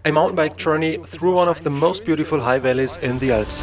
a mountain bike journey through one of the most beautiful high valleys in the Alps.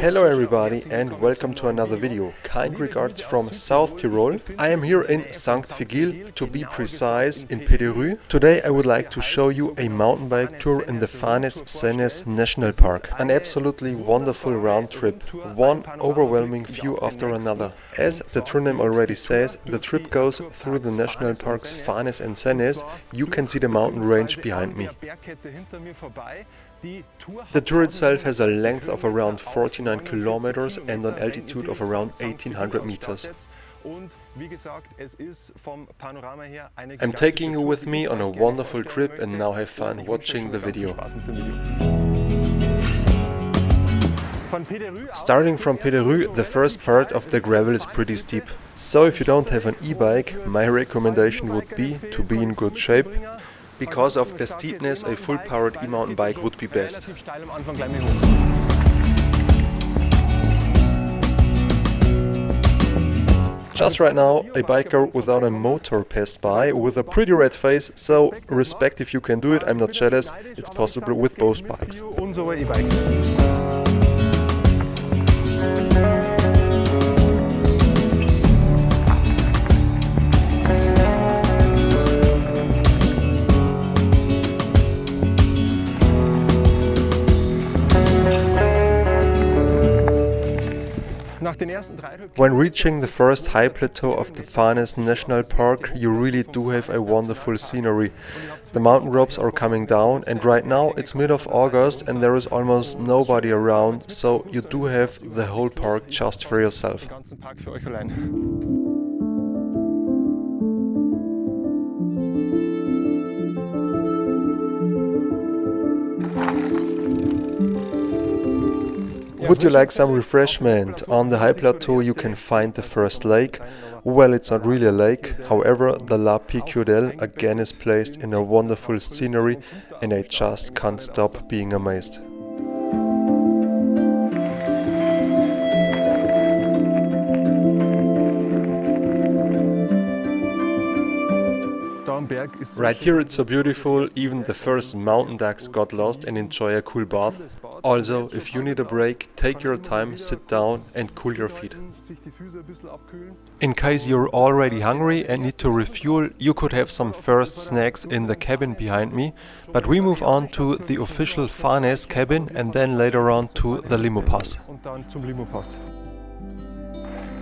Hello everybody and welcome to another video. Kind regards from South Tyrol. I am here in St. Vigil, to be precise in Pederü. Today I would like to show you a mountain bike tour in the Fanes and Sennes National Park. An absolutely wonderful round trip, one overwhelming view after another. As the tour name already says, the trip goes through the national parks Fanes and Sennes. You can see the mountain range behind me. The tour itself has a length of around 49 kilometers and an altitude of around 1800 meters. I'm taking you with me on a wonderful trip and now have fun watching the video. Starting from Pederü, the first part of the gravel is pretty steep. So if you don't have an e-bike, my recommendation would be to be in good shape. Because of the steepness, a full-powered e-mountain bike would be best. Just right now, a biker without a motor passed by with a pretty red face, so respect if you can do it, I'm not jealous, it's possible with both bikes. When reaching the first high plateau of the Fanes National Park, you really do have a wonderful scenery. The mountain ropes are coming down and right now it's mid of August and there is almost nobody around, so you do have the whole park just for yourself. Would you like some refreshment? On the high plateau you can find the first lake. Well, it's not really a lake, however the La Picudel again is placed in a wonderful scenery and I just can't stop being amazed. Right here it's so beautiful, even the first mountain ducks got lost and enjoy a cool bath. Also, if you need a break, take your time, sit down and cool your feet. In case you're already hungry and need to refuel, you could have some first snacks in the cabin behind me, but we move on to the official Fanes cabin and then later on to the Limo pass.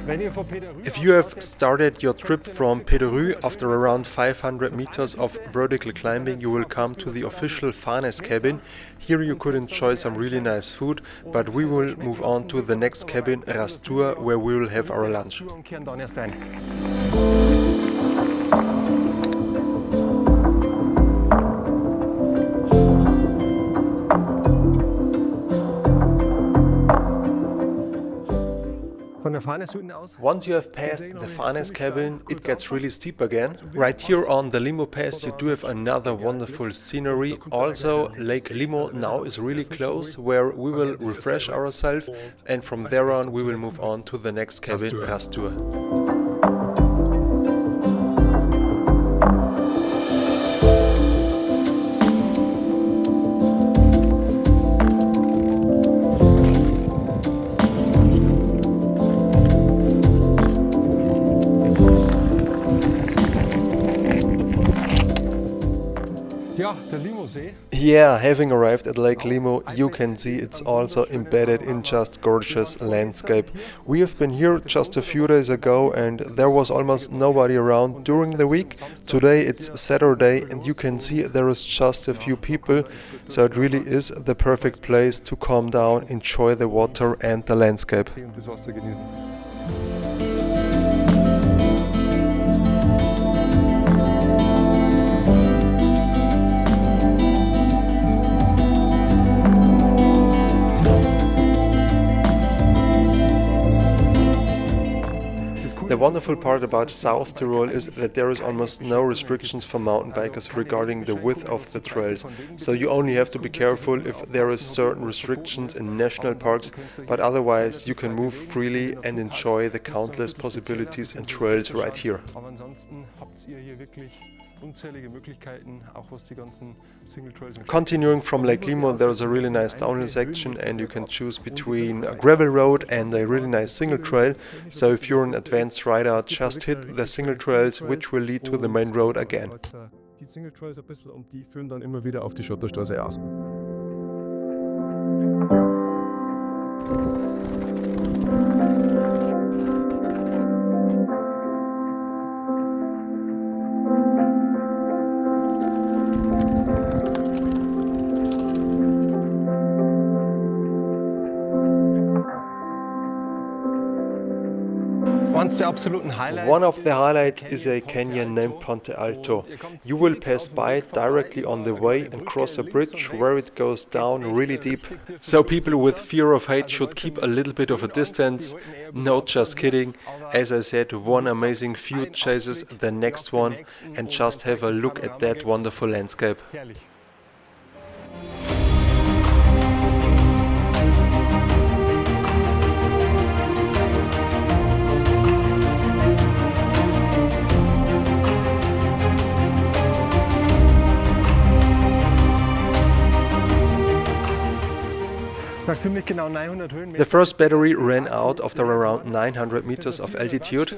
If you have started your trip from Pederü after around 500 meters of vertical climbing, you will come to the official Fanes cabin. Here you could enjoy some really nice food, but we will move on to the next cabin, Ra Stua, where we will have our lunch. Once you have passed the Fanes cabin, it gets really steep again. Right here on the Limo pass you do have another wonderful scenery. Also, Lake Limo now is really close, where we will refresh ourselves and from there on we will move on to the next cabin, Ra Stua. Yeah, having arrived at Lake Limo, you can see it's also embedded in just gorgeous landscape. We have been here just a few days ago and there was almost nobody around during the week. Today it's Saturday and you can see there is just a few people, so it really is the perfect place to calm down, enjoy the water and the landscape. wonderful part about South Tyrol is that there is almost no restrictions for mountain bikers regarding the width of the trails. So you only have to be careful if there is certain restrictions in national parks, but otherwise you can move freely and enjoy the countless possibilities and trails right here. Continuing from Lake Limo, there is a really nice downhill section and you can choose between a gravel road and a really nice single trail. So if you're an advanced rider, just hit the single trails, which will lead to the main road again. Die Single Trails ein bisschen und die führen dann immer wieder auf die Schotterstraße aus. One of the highlights is a canyon named Ponte Alto. You will pass by it directly on the way and cross a bridge where it goes down really deep. So people with fear of height should keep a little bit of a distance. No, just kidding. As I said, one amazing view chases the next one, and just have a look at that wonderful landscape. The first battery ran out after around 900 meters of altitude.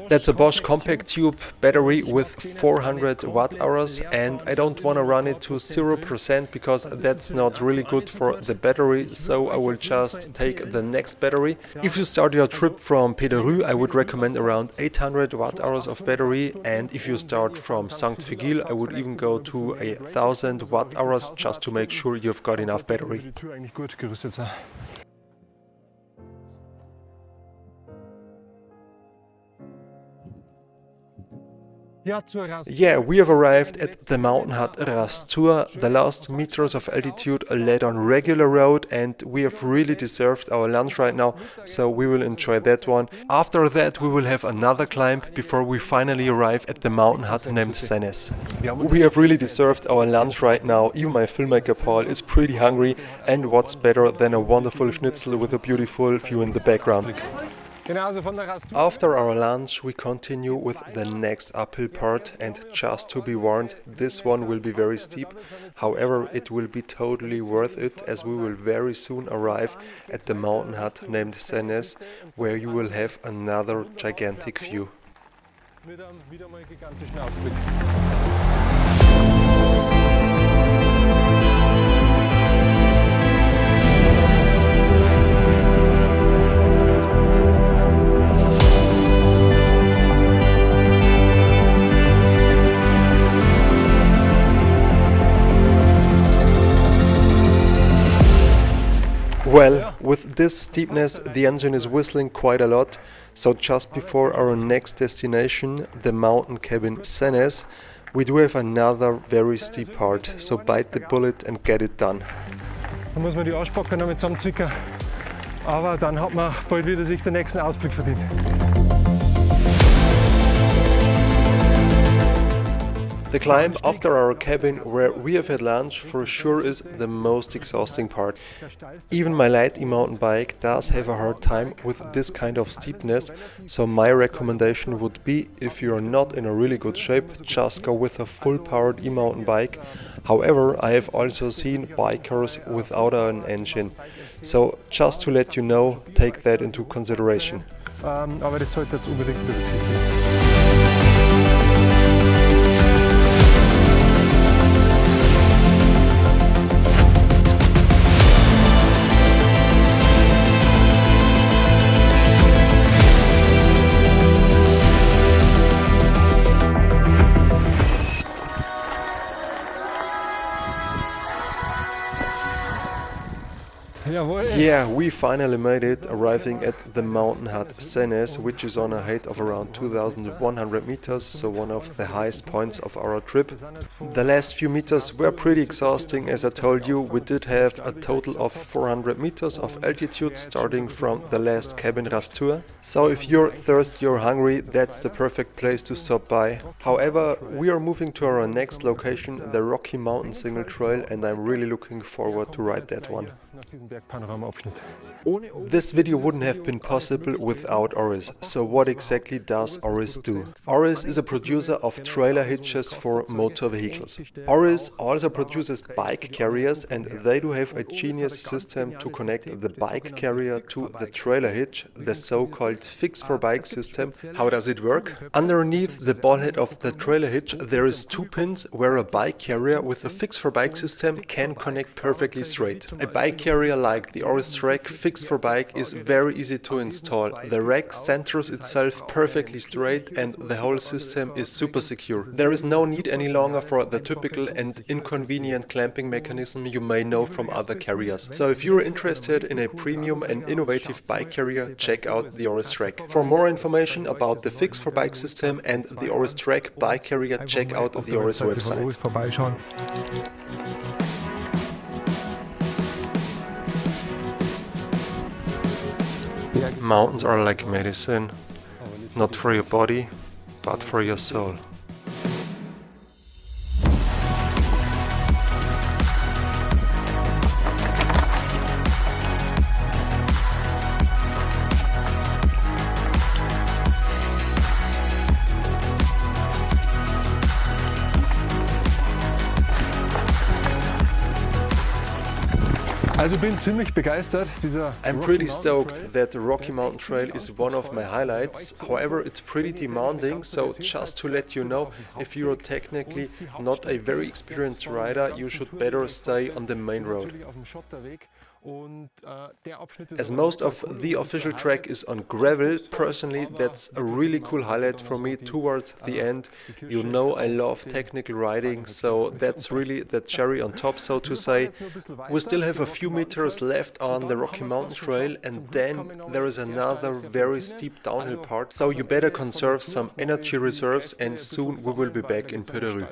That's a Bosch compact tube battery with 400 watt-hours, and I don't want to run it to 0% because that's not really good for the battery, so I will just take the next battery. If you start your trip from Pederü, I would recommend around 800 watt-hours of battery, and if you start from St. Vigil, I would even go to 1000 watt-hours just to make sure you've got enough battery. Yeah, we have arrived at the mountain hut Ra Stua. The last meters of altitude led on regular road, and we have really deserved our lunch right now, so we will enjoy that one. After that we will have another climb before we finally arrive at the mountain hut named Sennes. We have really deserved our lunch right now. Even my filmmaker Paul is pretty hungry, and what's better than a wonderful schnitzel with a beautiful view in the background. After our lunch we continue with the next uphill part, and just to be warned, this one will be very steep. However, it will be totally worth it, as we will very soon arrive at the mountain hut named Sennes, where you will have another gigantic view. Well, with this steepness the engine is whistling quite a lot, so just before our next destination, the mountain cabin Sennes, we do have another very steep part, so bite the bullet and get it done. Da muss man die Arschbacken noch mit zusammenzwicken, aber dann hat man bald wieder sich den nächsten Ausblick verdient. The climb after our cabin, where we have had lunch, for sure is the most exhausting part. Even my light e-mountain bike does have a hard time with this kind of steepness, so my recommendation would be, if you're not in a really good shape, just go with a full-powered e-mountain bike. However, I have also seen bikers without an engine, so just to let you know, take that into consideration. Aber das sollte jetzt unbedingt berücksichtigen. Jawohl. Yeah, we finally made it, arriving at the mountain hut Sennes, which is on a height of around 2,100 meters, so one of the highest points of our trip. The last few meters were pretty exhausting, as I told you. We did have a total of 400 meters of altitude, starting from the last cabin Ra Stua. So if you're thirsty or hungry, that's the perfect place to stop by. However, we are moving to our next location, the Rocky Mountain Single Trail, and I'm really looking forward to ride that one. This video wouldn't have been possible without ORIS. So what exactly does ORIS do? ORIS is a producer of trailer hitches for motor vehicles. ORIS also produces bike carriers, and they do have a genius system to connect the bike carrier to the trailer hitch, the so-called fix for bike system. How does it work? Underneath the ball head of the trailer hitch there is 2 pins where a bike carrier with a fix for bike system can connect perfectly straight. A bike carrier like the ORIS rack fixed for bike is very easy to install. The rack centers itself perfectly straight and the whole system is super secure. There is no need any longer for the typical and inconvenient clamping mechanism you may know from other carriers. So if you're interested in a premium and innovative bike carrier, check out the ORIS rack. For more information about the fix for bike system and the ORIS rack bike carrier, check out the ORIS website. Mountains are like medicine, not for your body, but for your soul. I'm pretty stoked that the Rocky Mountain Trail is one of my highlights. However, it's pretty demanding, so just to let you know, if you're technically not a very experienced rider, you should better stay on the main road. As most of the official track is on gravel, personally that's a really cool highlight for me towards the end. You know I love technical riding, so that's really the cherry on top, so to say. We still have a few meters left on the Rocky Mountain Trail, and then there is another very steep downhill part, so you better conserve some energy reserves, and soon we will be back in Pederü.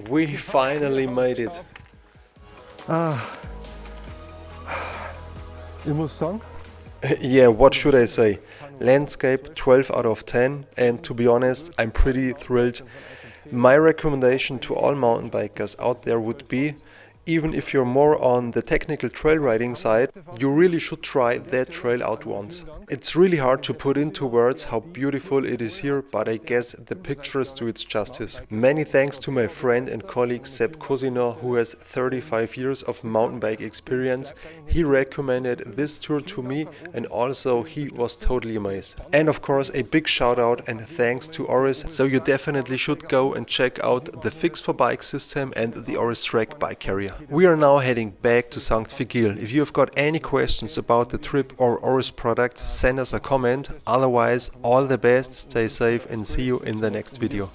We finally made it. Yeah, what should I say? Landscape 12 out of 10, and to be honest, I'm pretty thrilled. My recommendation to all mountain bikers out there would be, even if you're more on the technical trail riding side, you really should try that trail out once. It's really hard to put into words how beautiful it is here, but I guess the pictures do its justice. Many thanks to my friend and colleague Sepp Cosino, who has 35 years of mountain bike experience. He recommended this tour to me, and also he was totally amazed. And of course a big shout out and thanks to ORIS, so you definitely should go and check out the Fix for Bike system and the ORIS Track bike carrier. We are now heading back to St. Vigil. If you've got any questions about the trip or ORIS products, send us a comment. Otherwise, all the best, stay safe, and see you in the next video.